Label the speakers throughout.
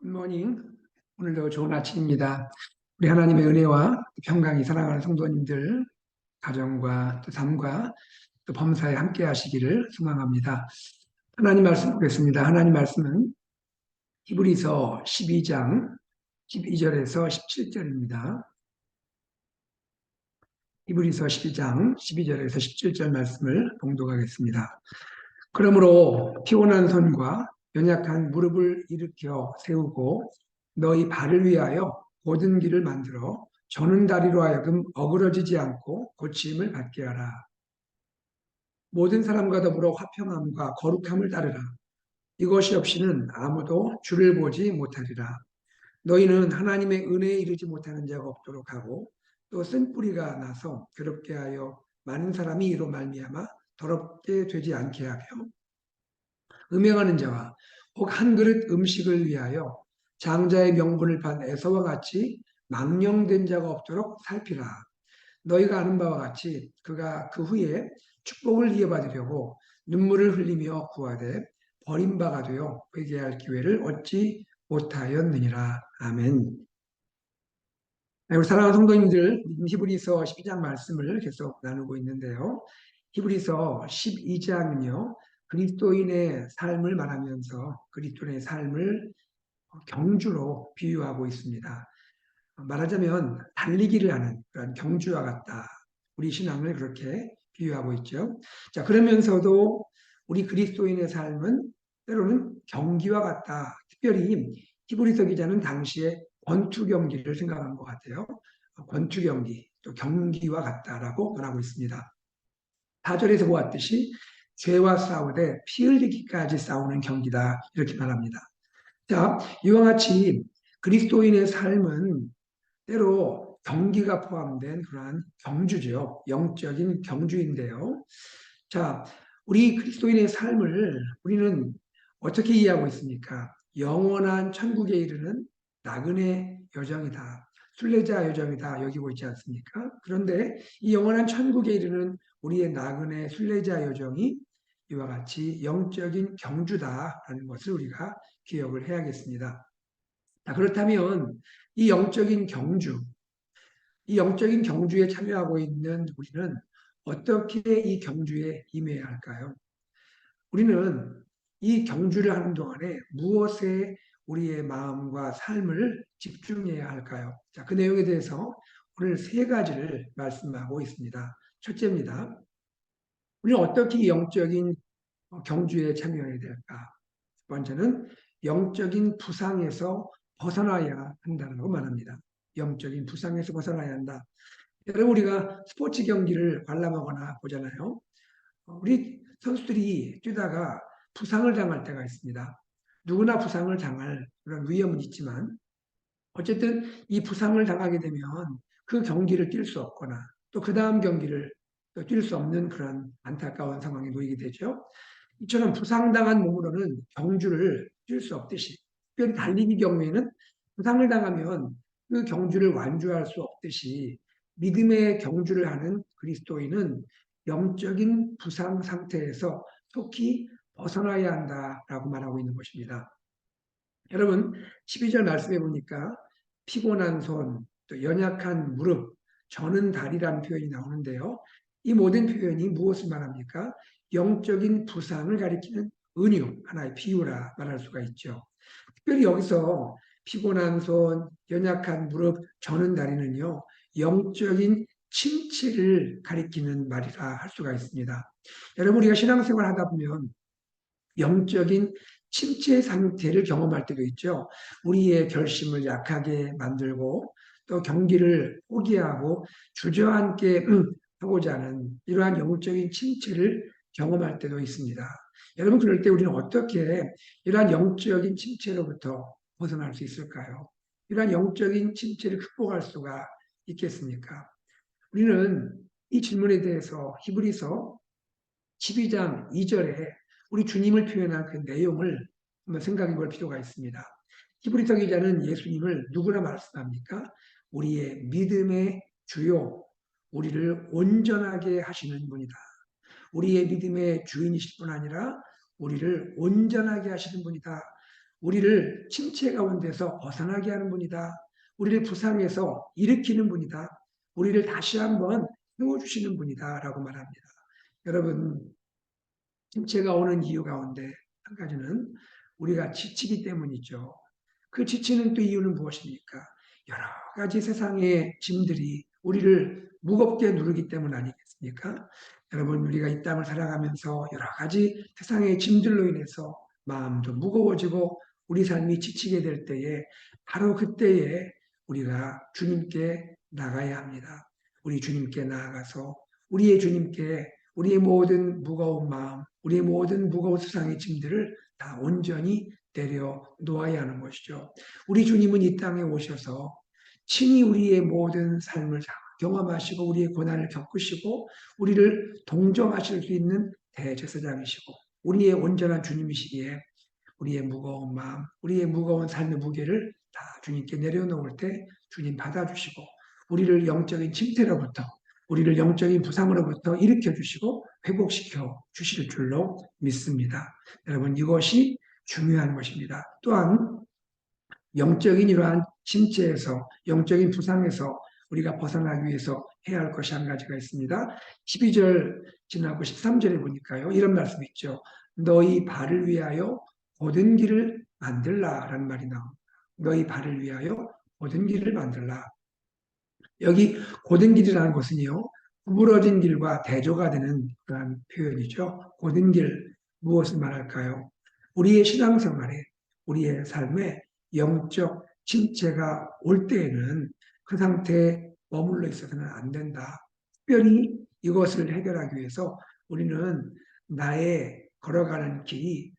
Speaker 1: 굿모닝. 오늘도 좋은 아침입니다. 우리 하나님의 은혜와 평강이 사랑하는 성도님들, 가정과 또 삶과 또 범사에 함께 하시기를 소망합니다. 하나님 말씀 보겠습니다. 하나님 말씀은 히브리서 12장 12절에서 17절입니다. 히브리서 12장 12절에서 17절 말씀을 봉독하겠습니다. 그러므로 피곤한 손과 연약한 무릎을 일으켜 세우고 너희 발을 위하여 곧은 길을 만들어 저는 다리로 하여금 어그러지지 않고 고침을 받게 하라. 모든 사람과 더불어 화평함과 거룩함을 따르라. 이것이 없이는 아무도 주를 보지 못하리라. 너희는 하나님의 은혜에 이르지 못하는 자가 없도록 하고 또 쓴 뿌리가 나서 괴롭게 하여 많은 사람이 이로 말미암아 더럽게 되지 않게 하며 음행하는 자와 혹 한 그릇 음식을 위하여 장자의 명분을 판 에서와 같이 망령된 자가 없도록 살피라. 너희가 아는 바와 같이 그가 그 후에 축복을 이어받으려고 눈물을 흘리며 구하되 버림바가 되어 회개할 기회를 얻지 못하였느니라. 아멘. 우리 사랑하는 성도님들, 히브리서 12장 말씀을 계속 나누고 있는데요. 히브리서 12장은요, 그리스도인의 삶을 말하면서 그리스도인의 삶을 경주로 비유하고 있습니다. 말하자면 달리기를 하는 그런 경주와 같다. 우리 신앙을 그렇게 비유하고 있죠. 자, 그러면서도 우리 그리스도인의 삶은 때로는 경기와 같다. 특별히 히브리서 기자는 당시에 권투 경기를 생각한 것 같아요. 권투 경기, 또 경기와 같다라고 말하고 있습니다. 4절에서 보았듯이 죄와 싸우되 피 흘리기까지 싸우는 경기다. 이렇게 말합니다. 자, 이와 같이 그리스도인의 삶은 때로 경기가 포함된 그러한 경주죠. 영적인 경주인데요. 자, 우리 그리스도인의 삶을 우리는 어떻게 이해하고 있습니까? 영원한 천국에 이르는 나그네 여정이다. 순례자 여정이다. 여기고 있지 않습니까? 그런데 이 영원한 천국에 이르는 우리의 나그네 순례자 여정이 이와 같이 영적인 경주다라는 것을 우리가 기억을 해야겠습니다. 자, 그렇다면 이 영적인 경주, 이 영적인 경주에 참여하고 있는 우리는 어떻게 이 경주에 임해야 할까요? 우리는 이 경주를 하는 동안에 무엇에 우리의 마음과 삶을 집중해야 할까요? 자, 그 내용에 대해서 오늘 세 가지를 말씀하고 있습니다. 첫째입니다. 우리는 어떻게 이 영적인 경주에 참여해야 될까? 첫 번째는 영적인 부상에서 벗어나야 한다고 말합니다. 영적인 부상에서 벗어나야 한다. 여러분, 우리가 스포츠 경기를 관람하거나 보잖아요. 우리 선수들이 뛰다가 부상을 당할 때가 있습니다. 누구나 부상을 당할 그런 위험은 있지만 어쨌든 이 부상을 당하게 되면 그 경기를 뛸 수 없거나 또 그 다음 경기를 뛸 수 없는 그런 안타까운 상황에 놓이게 되죠. 이처럼 부상당한 몸으로는 경주를 뛸 수 없듯이 특별히 달리기 경우에는 부상을 당하면 그 경주를 완주할 수 없듯이 믿음의 경주를 하는 그리스도인은 영적인 부상 상태에서 속히 벗어나야 한다라고 말하고 있는 것입니다. 여러분 12절 말씀해 보니까 피곤한 손, 또 연약한 무릎, 저는 다리라는 표현이 나오는데요. 이 모든 표현이 무엇을 말합니까? 영적인 부상을 가리키는 은유, 하나의 비유라 말할 수가 있죠. 특별히 여기서 피곤한 손, 연약한 무릎, 저는 다리는요, 영적인 침체를 가리키는 말이라 할 수가 있습니다. 여러분, 우리가 신앙생활 하다 보면 영적인 침체 상태를 경험할 때도 있죠. 우리의 결심을 약하게 만들고 또 경기를 포기하고 주저앉게 하고자 하는 이러한 영적인 침체를 경험할 때도 있습니다. 여러분 그럴 때 우리는 어떻게 이러한 영적인 침체로부터 벗어날 수 있을까요? 이러한 영적인 침체를 극복할 수가 있겠습니까? 우리는 이 질문에 대해서 히브리서 12장 2절에 우리 주님을 표현한 그 내용을 한번 생각해 볼 필요가 있습니다. 히브리서 기자는 예수님을 누구나 말씀합니까? 우리의 믿음의 주요, 우리를 온전하게 하시는 분이다. 우리의 믿음의 주인이실 뿐 아니라 우리를 온전하게 하시는 분이다. 우리를 침체 가운데서 벗어나게 하는 분이다. 우리를 부상에서 일으키는 분이다. 우리를 다시 한번 세워주시는 분이다. 라고 말합니다. 여러분, 침체가 오는 이유 가운데 한 가지는 우리가 지치기 때문이죠. 그 지치는 또 이유는 무엇입니까? 여러 가지 세상의 짐들이 우리를 무겁게 누르기 때문 아니겠습니까? 여러분, 우리가 이 땅을 살아가면서 여러 가지 세상의 짐들로 인해서 마음도 무거워지고 우리 삶이 지치게 될 때에 바로 그때에 우리가 주님께 나가야 합니다. 우리 주님께 나아가서 우리의 주님께 우리의 모든 무거운 마음, 우리의 모든 무거운 세상의 짐들을 다 온전히 내려놓아야 하는 것이죠. 우리 주님은 이 땅에 오셔서 친히 우리의 모든 삶을 다 경험하시고 우리의 고난을 겪으시고 우리를 동정하실 수 있는 대제사장이시고 우리의 온전한 주님이시기에 우리의 무거운 마음, 우리의 무거운 삶의 무게를 다 주님께 내려놓을 때 주님 받아주시고 우리를 영적인 침체로부터 우리를 영적인 부상으로부터 일으켜 주시고 회복시켜 주실 줄로 믿습니다. 여러분 이것이 중요한 것입니다. 또한 영적인 이러한 침체에서 영적인 부상에서 우리가 벗어나기 위해서 해야 할 것이 한 가지가 있습니다. 12절 지나고 13절에 보니까요. 이런 말씀이 있죠. 너희 발을 위하여 고든 길을 만들라라는 말이 나옵니다. 너희 발을 위하여 고든 길을 만들라. 여기 고든 길이라는 것은요. 구부러진 길과 대조가 되는 그런 표현이죠. 고든 길 무엇을 말할까요? 우리의 신앙생활에 우리의 삶에 영적 침체가 올 때에는 그 상태에 머물러 있어서는 안 된다. 특별히 이것을 해결하기 위해서 우리는 나의 걸어가는 길이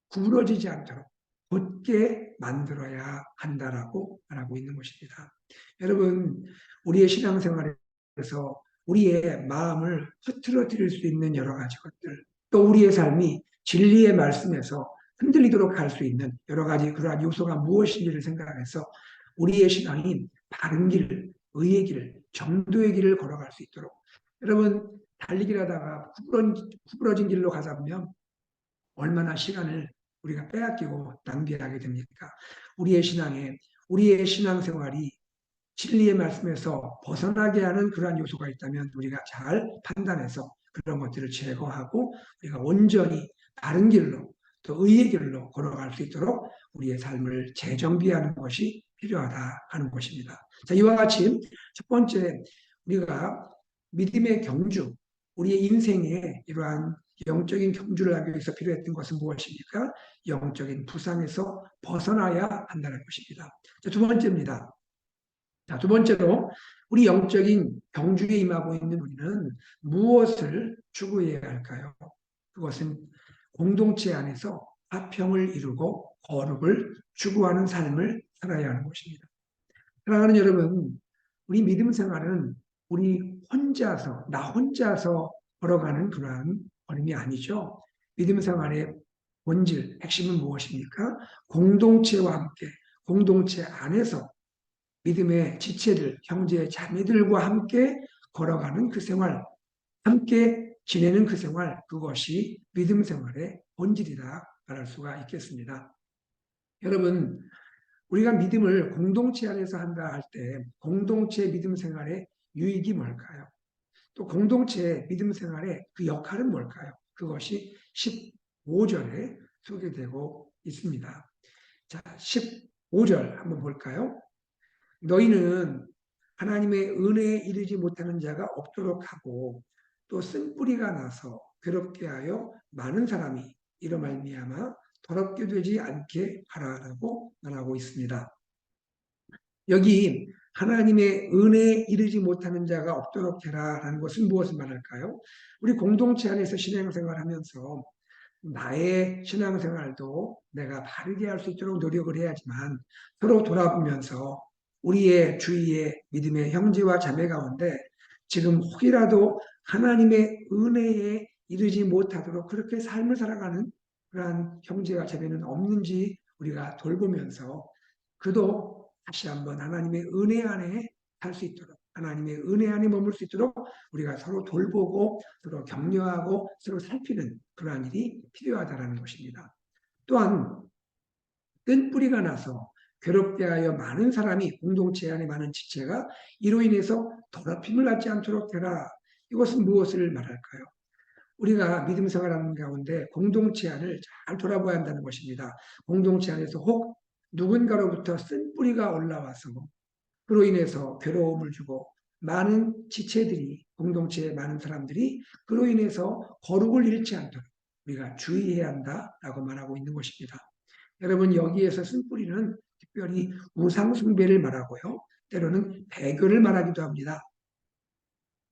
Speaker 1: 구부러지지 않도록 곧게 만들어야 한다라고 말하고 있는 것입니다. 여러분, 우리의 신앙생활에서 우리의 마음을 흐트러 드릴 수 있는 여러 가지 것들, 또 우리의 삶이 진리의 말씀에서 흔들리도록 할 수 있는 여러 가지 그러한 요소가 무엇인지를 생각해서 우리의 신앙이 바른 길, 의의 길, 정도의 길을 걸어갈 수 있도록 여러분 달리기를 하다가 구부러진 길로 가다 보면 얼마나 시간을 우리가 빼앗기고 낭비하게 됩니까? 우리의 신앙생활이 진리의 말씀에서 벗어나게 하는 그러한 요소가 있다면 우리가 잘 판단해서 그런 것들을 제거하고 우리가 온전히 바른 길로 또 의의 길로 걸어갈 수 있도록 우리의 삶을 재정비하는 것이 필요하다 하는 것입니다. 자, 이와 같이 첫 번째 우리가 믿음의 경주, 우리의 인생에 이러한 영적인 경주를 하기 위해서 필요했던 것은 무엇입니까? 영적인 부상에서 벗어나야 한다는 것입니다. 자, 두 번째입니다. 자, 두 번째로 우리 영적인 경주에 임하고 있는 우리는 무엇을 추구해야 할까요? 그것은 공동체 안에서 화평을 이루고 거룩을 추구하는 삶을 살아야 하는 것입니다. 사랑하는 여러분, 우리 믿음 생활은 나 혼자서 걸어가는 그러한 걸음이 아니죠. 믿음 생활의 본질, 핵심은 무엇입니까? 공동체와 함께, 공동체 안에서 믿음의 지체들, 형제, 자매들과 함께 걸어가는 그 생활, 함께 지내는 그 생활, 그것이 믿음 생활의 본질이다 말할 수가 있겠습니다. 여러분, 우리가 믿음을 공동체 안에서 한다 할 때 공동체 믿음 생활의 유익이 뭘까요? 또 공동체 믿음 생활의 그 역할은 뭘까요? 그것이 15절에 소개되고 있습니다. 자, 15절 한번 볼까요? 너희는 하나님의 은혜에 이르지 못하는 자가 없도록 하고 또 쓴뿌리가 나서 괴롭게 하여 많은 사람이 이로 말미암아 더럽게 되지 않게 하라라고 말하고 있습니다. 여기 하나님의 은혜에 이르지 못하는 자가 없도록 해라라는 것은 무엇을 말할까요? 우리 공동체 안에서 신앙생활하면서 나의 신앙생활도 내가 바르게 할 수 있도록 노력을 해야지만 서로 돌아보면서 우리의 주위의 믿음의 형제와 자매 가운데 지금 혹이라도 하나님의 은혜에 이르지 못하도록 그렇게 삶을 살아가는 그러한 형제와 자매는 없는지 우리가 돌보면서 그도 다시 한번 하나님의 은혜 안에 살 수 있도록 하나님의 은혜 안에 머물 수 있도록 우리가 서로 돌보고 서로 격려하고 서로 살피는 그러한 일이 필요하다는 것입니다. 또한 뜬 뿌리가 나서 괴롭게 하여 많은 사람이 공동체 안에 많은 지체가 이로 인해서 더럽힘을 받지 않도록 해라. 이것은 무엇을 말할까요? 우리가 믿음 생활하는 가운데 공동체 안을 잘 돌아봐야 한다는 것입니다. 공동체 안에서 혹 누군가로부터 쓴 뿌리가 올라와서 그로 인해서 괴로움을 주고 많은 지체들이 공동체의 많은 사람들이 그로 인해서 거룩을 잃지 않도록 우리가 주의해야 한다라고 말하고 있는 것입니다. 여러분 여기에서 쓴 뿌리는 특별히 우상 숭배를 말하고요. 때로는 배교를 말하기도 합니다.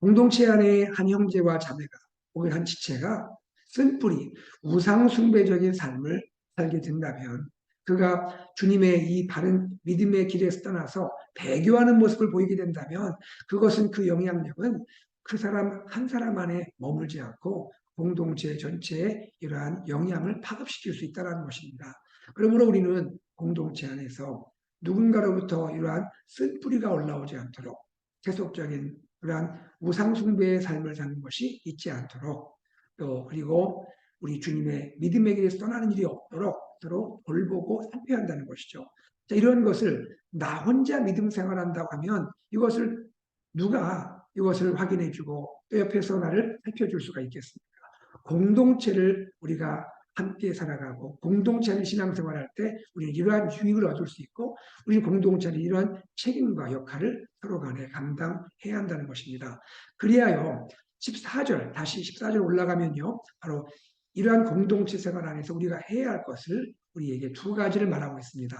Speaker 1: 공동체 안에 한 형제와 자매가 혹은 한 지체가 쓴뿌리, 우상숭배적인 삶을 살게 된다면 그가 주님의 이 바른 믿음의 길에서 떠나서 배교하는 모습을 보이게 된다면 그것은 그 영향력은 그 사람 한 사람 안에 머물지 않고 공동체 전체에 이러한 영향을 파급시킬 수 있다는 것입니다. 그러므로 우리는 공동체 안에서 누군가로부터 이러한 쓴뿌리가 올라오지 않도록 계속적인 그러한 우상숭배의 삶을 사는 것이 있지 않도록 또 그리고 우리 주님의 믿음의 길에서 떠나는 일이 없도록 서로 돌보고 살펴야 한다는 것이죠. 자, 이런 것을 나 혼자 믿음 생활한다고 하면 이것을 누가 이것을 확인해주고 또 옆에서 나를 살펴줄 수가 있겠습니까? 공동체를 우리가 함께 살아가고 공동체를 신앙생활할 때 우리는 이러한 유익을 얻을 수 있고 우리 공동체는 이러한 책임과 역할을 서로 간에 감당해야 한다는 것입니다. 그리하여 14절 다시 14절 올라가면요. 바로 이러한 공동체 생활 안에서 우리가 해야 할 것을 우리에게 두 가지를 말하고 있습니다.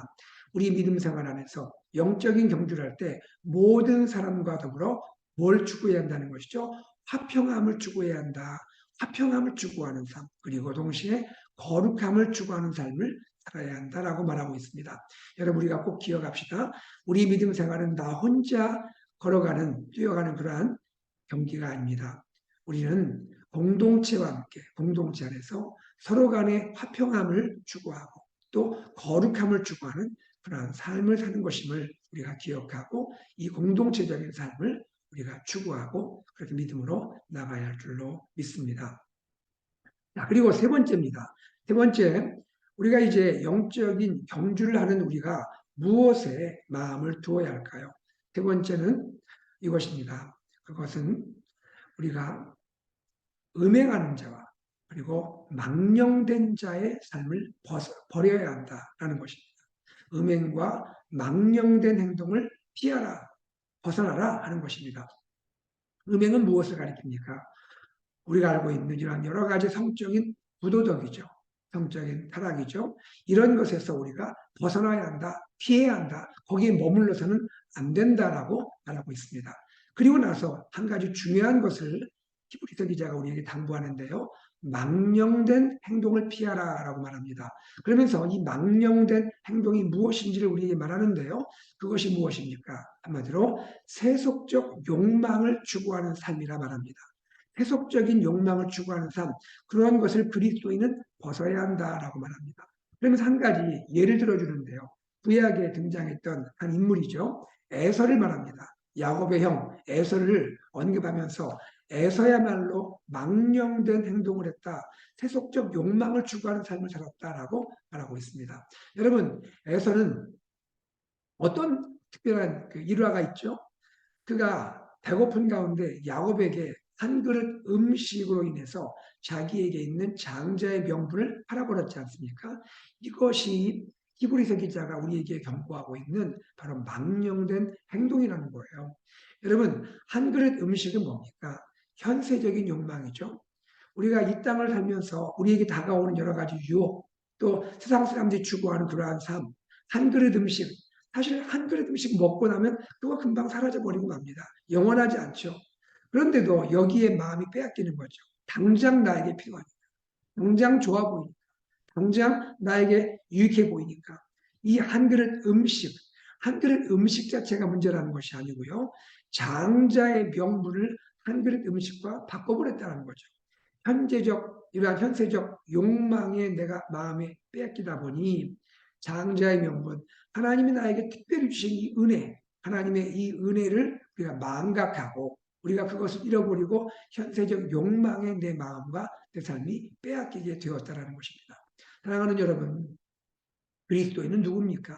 Speaker 1: 우리 믿음 생활 안에서 영적인 경주를 할 때 모든 사람과 더불어 뭘 추구해야 한다는 것이죠? 화평함을 추구해야 한다. 화평함을 추구하는 삶, 그리고 동시에 거룩함을 추구하는 삶을 살아야 한다라고 말하고 있습니다. 여러분 우리가 꼭 기억합시다. 우리 믿음 생활은 나 혼자 뛰어가는 그러한 경기가 아닙니다. 우리는 공동체와 함께 공동체 안에서 서로 간의 화평함을 추구하고 또 거룩함을 추구하는 그러한 삶을 사는 것임을 우리가 기억하고 이 공동체적인 삶을 우리가 추구하고 그렇게 믿음으로 나가야 할 줄로 믿습니다. 자, 그리고 세 번째입니다. 세 번째, 우리가 이제 영적인 경주를 하는 우리가 무엇에 마음을 두어야 할까요? 세 번째는 이것입니다. 그것은 우리가 음행하는 자와 그리고 망령된 자의 삶을 버려야 한다라는 것입니다. 음행과 망령된 행동을 피하라, 벗어나라 하는 것입니다. 음행은 무엇을 가리킵니까? 우리가 알고 있는 이러한 여러 가지 성적인 부도덕이죠. 성적인 타락이죠. 이런 것에서 우리가 벗어나야 한다, 피해야 한다, 거기에 머물러서는 안 된다라고 말하고 있습니다. 그리고 나서 한 가지 중요한 것을 히브리서 기자가 우리에게 당부하는데요. 망령된 행동을 피하라라고 말합니다. 그러면서 이 망령된 행동이 무엇인지를 우리에게 말하는데요. 그것이 무엇입니까? 한마디로 세속적 욕망을 추구하는 삶이라 말합니다. 세속적인 욕망을 추구하는 삶, 그러한 것을 그리스도인은 벗어야 한다라고 말합니다. 그러면서 한 가지 예를 들어주는데요. 구약에 등장했던 한 인물이죠. 에서를 말합니다. 야곱의 형 에서를 언급하면서 에서야말로 망령된 행동을 했다. 세속적 욕망을 추구하는 삶을 살았다라고 말하고 있습니다. 여러분, 에서는 어떤 특별한 일화가 있죠? 그가 배고픈 가운데 야곱에게 한 그릇 음식으로 인해서 자기에게 있는 장자의 명분을 팔아버렸지 않습니까? 이것이 히브리서 기자가 우리에게 경고하고 있는 바로 망령된 행동이라는 거예요. 여러분, 한 그릇 음식은 뭡니까? 현세적인 욕망이죠. 우리가 이 땅을 살면서 우리에게 다가오는 여러 가지 유혹, 또 세상 사람들이 추구하는 그러한 삶, 한 그릇 음식, 사실 한 그릇 음식 먹고 나면 그거 금방 사라져 버리고 맙니다. 영원하지 않죠. 그런데도 여기에 마음이 빼앗기는 거죠. 당장 나에게 필요하니까. 당장 좋아 보이니까. 당장 나에게 유익해 보이니까. 이 한 그릇 음식, 한 그릇 음식 자체가 문제라는 것이 아니고요. 장자의 명분을 한 그릇 음식과 바꿔버렸다는 거죠. 이러한 현세적 욕망에 내가 마음에 빼앗기다 보니 장자의 명분, 하나님이 나에게 특별히 주신 이 은혜, 하나님의 이 은혜를 우리가 망각하고 우리가 그것을 잃어버리고 현세적 욕망에 내 마음과 내 삶이 빼앗기게 되었다는 것입니다. 사랑하는 여러분, 그리스도인은 누굽니까?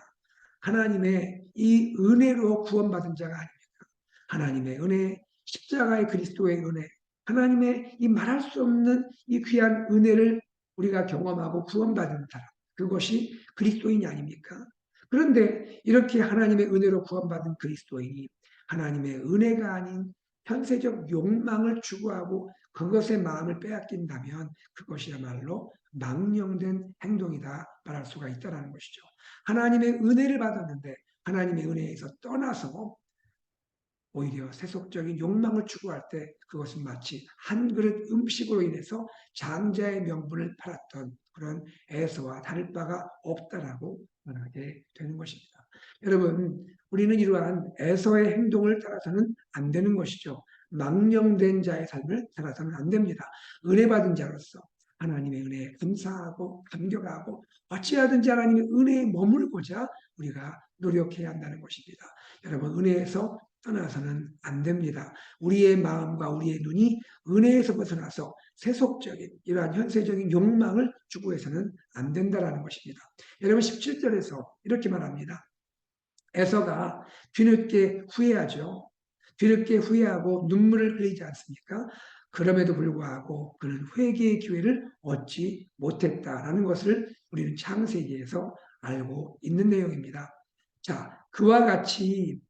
Speaker 1: 하나님의 이 은혜로 구원받은 자가 아닙니까? 하나님의 은혜, 십자가의 그리스도의 은혜, 하나님의 이 말할 수 없는 이 귀한 은혜를 우리가 경험하고 구원받은 사람, 그것이 그리스도인이 아닙니까? 그런데 이렇게 하나님의 은혜로 구원받은 그리스도인이 하나님의 은혜가 아닌 현세적 욕망을 추구하고 그것의 마음을 빼앗긴다면 그것이야말로 망령된 행동이다 말할 수가 있다는 것이죠. 하나님의 은혜를 받았는데 하나님의 은혜에서 떠나서 오히려 세속적인 욕망을 추구할 때 그것은 마치 한 그릇 음식으로 인해서 장자의 명분을 팔았던 그런 에서와 다를 바가 없다라고 말하게 되는 것입니다. 여러분, 우리는 이러한 에서의 행동을 따라서는 안 되는 것이죠. 망령된 자의 삶을 살아서는 안 됩니다. 은혜 받은 자로서 하나님의 은혜에 감사하고 감격하고 어찌하든지 하나님의 은혜에 머물고자 우리가 노력해야 한다는 것입니다. 여러분, 은혜에서 떠나서는 안 됩니다. 우리의 마음과 우리의 눈이 은혜에서 벗어나서 세속적인 이러한 현세적인 욕망을 추구해서는 안 된다는 것입니다. 여러분 17절에서 이렇게 말합니다. 에서가 뒤늦게 후회하죠. 뒤늦게 후회하고 눈물을 흘리지 않습니까? 그럼에도 불구하고 그는 회개의 기회를 얻지 못했다라는 것을 우리는 창세기에서 알고 있는 내용입니다. 자, 그와 같이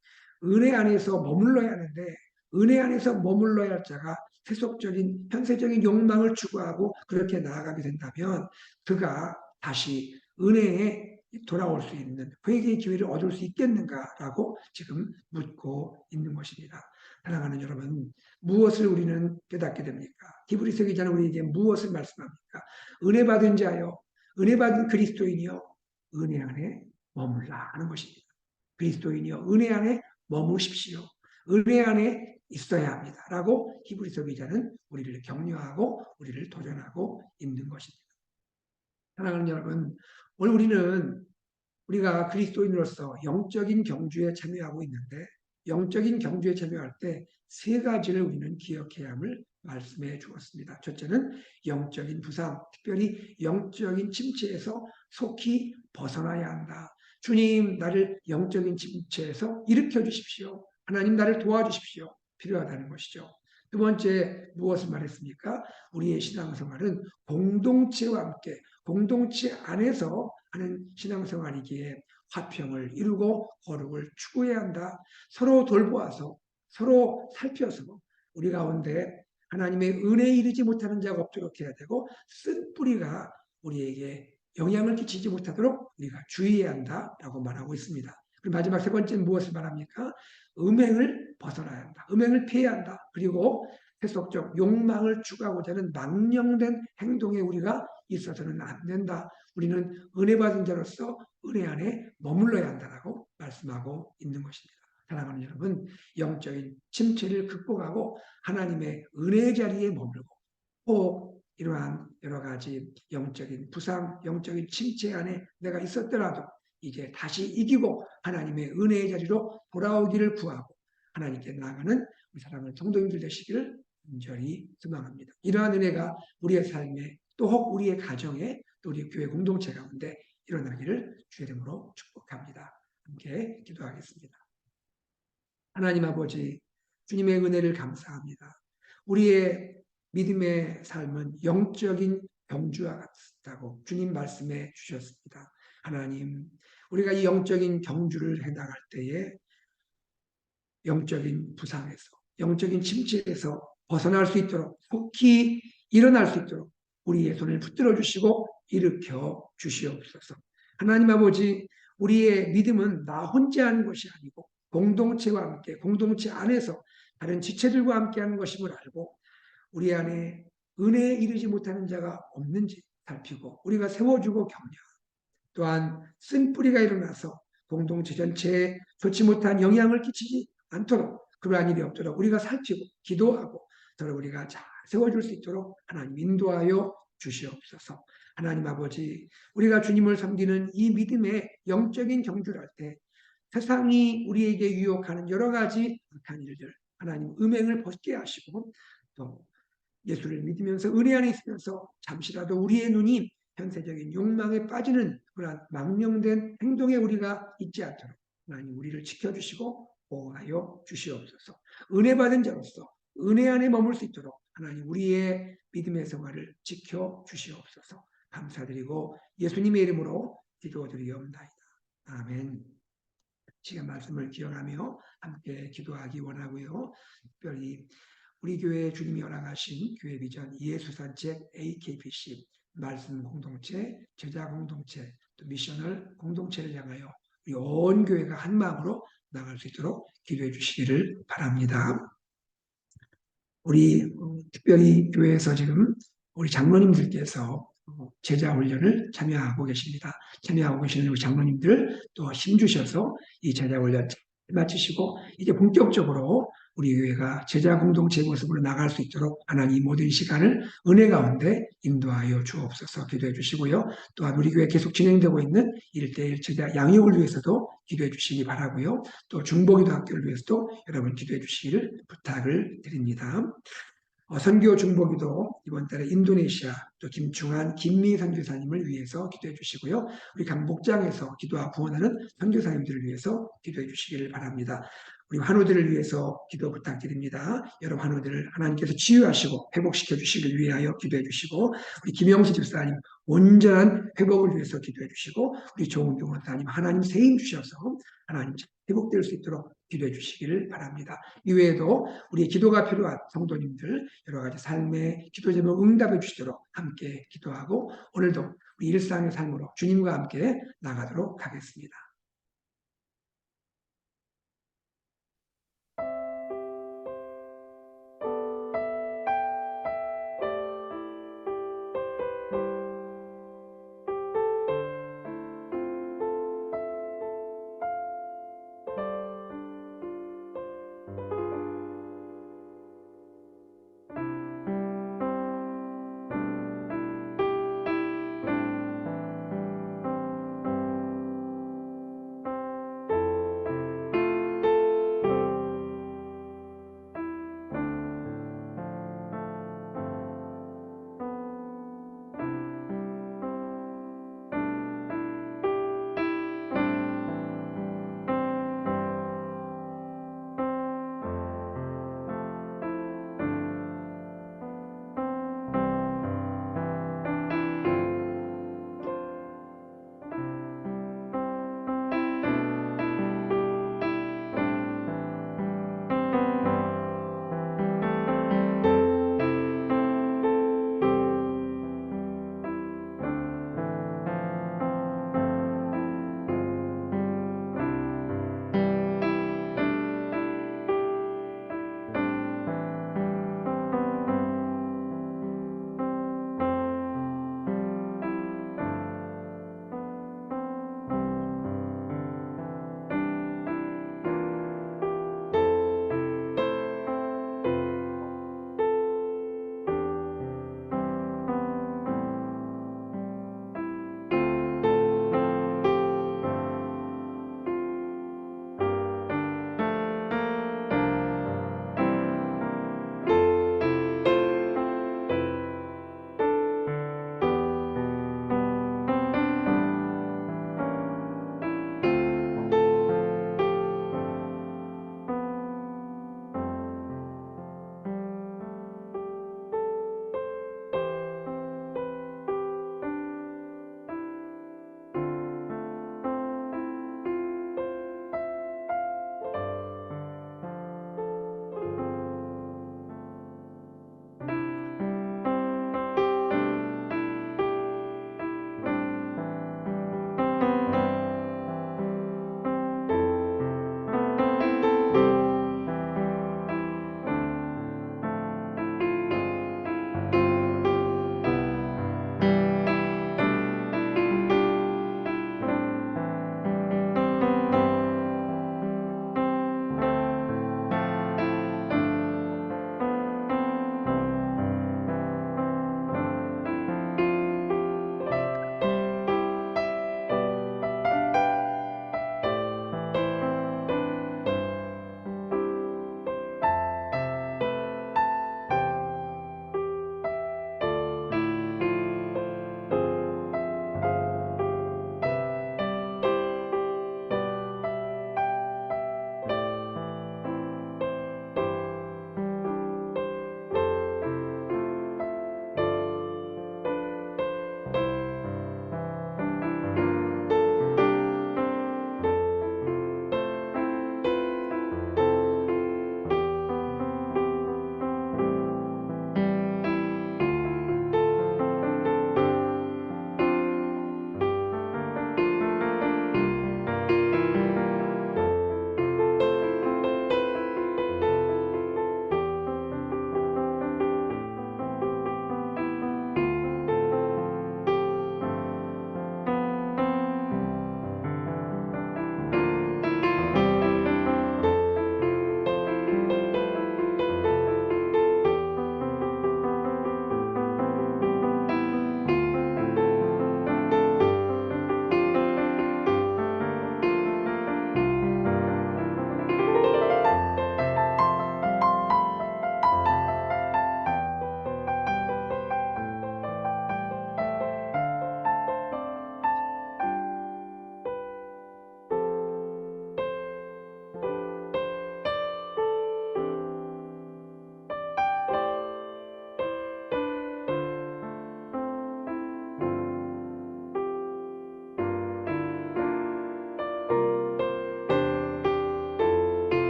Speaker 1: 은혜 안에서 머물러야 하는데 은혜 안에서 머물러야 할 자가 세속적인 현세적인 욕망을 추구하고 그렇게 나아가게 된다면 그가 다시 은혜에 돌아올 수 있는 회개의 기회를 얻을 수 있겠는가라고 지금 묻고 있는 것입니다. 사랑하는 여러분, 무엇을 우리는 깨닫게 됩니까? 히브리서 기자는 우리에게 무엇을 말씀합니까? 은혜 받은 자요, 은혜 받은 그리스도인이요, 은혜 안에 머물라 하는 것입니다. 그리스도인이요, 은혜 안에 머무십시오. 은혜 안에 있어야 합니다. 라고 히브리서 기자는 우리를 격려하고 우리를 도전하고 있는 것입니다. 사랑하는 여러분, 오늘 우리가 그리스도인으로서 영적인 경주에 참여하고 있는데 영적인 경주에 참여할 때 세 가지를 우리는 기억해야 함을 말씀해 주었습니다. 첫째는 영적인 부상, 특별히 영적인 침체에서 속히 벗어나야 한다. 주님, 나를 영적인 침체에서 일으켜 주십시오. 하나님, 나를 도와주십시오. 필요하다는 것이죠. 두 번째, 무엇을 말했습니까? 우리의 신앙생활은 공동체와 함께, 공동체 안에서 하는 신앙생활이기에 화평을 이루고 거룩을 추구해야 한다. 서로 돌보아서, 서로 살펴서 우리 가운데 하나님의 은혜에 이르지 못하는 자가 없도록 해야 되고 쓴 뿌리가 우리에게 영향을 끼치지 못하도록 우리가 주의해야 한다라고 말하고 있습니다. 그리고 마지막 세 번째는 무엇을 말합니까? 음행을 벗어나야 한다. 음행을 피해야 한다. 그리고 세속적 욕망을 추구하고자 하는 망령된 행동에 우리가 있어서는 안 된다. 우리는 은혜 받은 자로서 은혜 안에 머물러야 한다라고 말씀하고 있는 것입니다. 사랑하는 여러분, 영적인 침체를 극복하고 하나님의 은혜의 자리에 머물고 꼭 이러한 여러 가지 영적인 부상, 영적인 침체 안에 내가 있었더라도 이제 다시 이기고 하나님의 은혜의 자리로 돌아오기를 구하고 하나님께 나아가는 우리 사랑하는 성도님들 되시기를 간절히 소망합니다. 이러한 은혜가 우리의 삶에 또 혹 우리의 가정에 또 우리 교회 공동체 가운데 일어나기를 주의 이름으로 축복합니다. 함께 기도하겠습니다. 하나님 아버지, 주님의 은혜를 감사합니다. 우리의 믿음의 삶은 영적인 경주와 같다고 주님 말씀해 주셨습니다. 하나님, 우리가 이 영적인 경주를 해나갈 때에 영적인 부상에서, 영적인 침체에서 벗어날 수 있도록, 속히 일어날 수 있도록 우리의 손을 붙들어 주시고 일으켜 주시옵소서. 하나님 아버지, 우리의 믿음은 나 혼자 하는 것이 아니고 공동체와 함께, 공동체 안에서 다른 지체들과 함께 하는 것임을 알고 우리 안에 은혜에 이르지 못하는 자가 없는지 살피고 우리가 세워주고 격려하고 또한 쓴뿌리가 일어나서 공동체 전체에 좋지 못한 영향을 끼치지 않도록 그러한 일이 없도록 우리가 살피고 기도하고 더러 우리가 잘 세워줄 수 있도록 하나님 인도하여 주시옵소서. 하나님 아버지, 우리가 주님을 섬기는 이 믿음의 영적인 경주를 할 때 세상이 우리에게 유혹하는 여러 가지 악한 일들, 하나님 음행을 벗게 하시고 또 예수를 믿으면서 은혜 안에 있으면서 잠시라도 우리의 눈이 현세적인 욕망에 빠지는 그러한 망령된 행동에 우리가 있지 않도록 하나님 우리를 지켜주시고 보호하여 주시옵소서. 은혜 받은 자로서 은혜 안에 머물 수 있도록 하나님 우리의 믿음의 생활을 지켜 주시옵소서. 감사드리고 예수님의 이름으로 기도드리옵나이다. 아멘. 시간 말씀을 기억하며 함께 기도하기 원하고요. 특별히 우리 교회 주님이 허락하신 교회 비전 예수산책 AKPC 말씀 공동체, 제자 공동체, 또 미셔널 공동체를 향하여 우리 온 교회가 한 마음으로 나갈 수 있도록 기도해 주시기를 바랍니다. 우리 특별히 교회에서 지금 우리 장로님들께서 제자 훈련을 참여하고 계십니다. 참여하고 계시는 우리 장로님들 또 힘주셔서 이 제자 훈련 마치시고 이제 본격적으로 우리 교회가 제자 공동체 모습으로 나갈 수 있도록 하나님 모든 시간을 은혜 가운데 인도하여 주옵소서 기도해 주시고요. 또한 우리 교회 계속 진행되고 있는 1:1 제자 양육을 위해서도 기도해 주시기 바라고요. 또 중보기도 학교를 위해서도 여러분 기도해 주시기를 부탁을 드립니다. 선교 중보기도 이번 달에 인도네시아 또 김충한 김미 선교사님을 위해서 기도해 주시고요. 우리 각 목장에서 기도와 구원하는 선교사님들을 위해서 기도해 주시기를 바랍니다. 우리 환우들을 위해서 기도 부탁드립니다. 여러 환우들을 하나님께서 치유하시고 회복시켜 주시길 위하여 기도해 주시고 우리 김영수 집사님 온전한 회복을 위해서 기도해 주시고 우리 조은경 원사님 하나님 세임 주셔서 하나님 회복될 수 있도록 기도해 주시기를 바랍니다. 이외에도 우리의 기도가 필요한 성도님들 여러 가지 삶의 기도 제목 응답해 주시도록 함께 기도하고 오늘도 우리 일상의 삶으로 주님과 함께 나가도록 하겠습니다.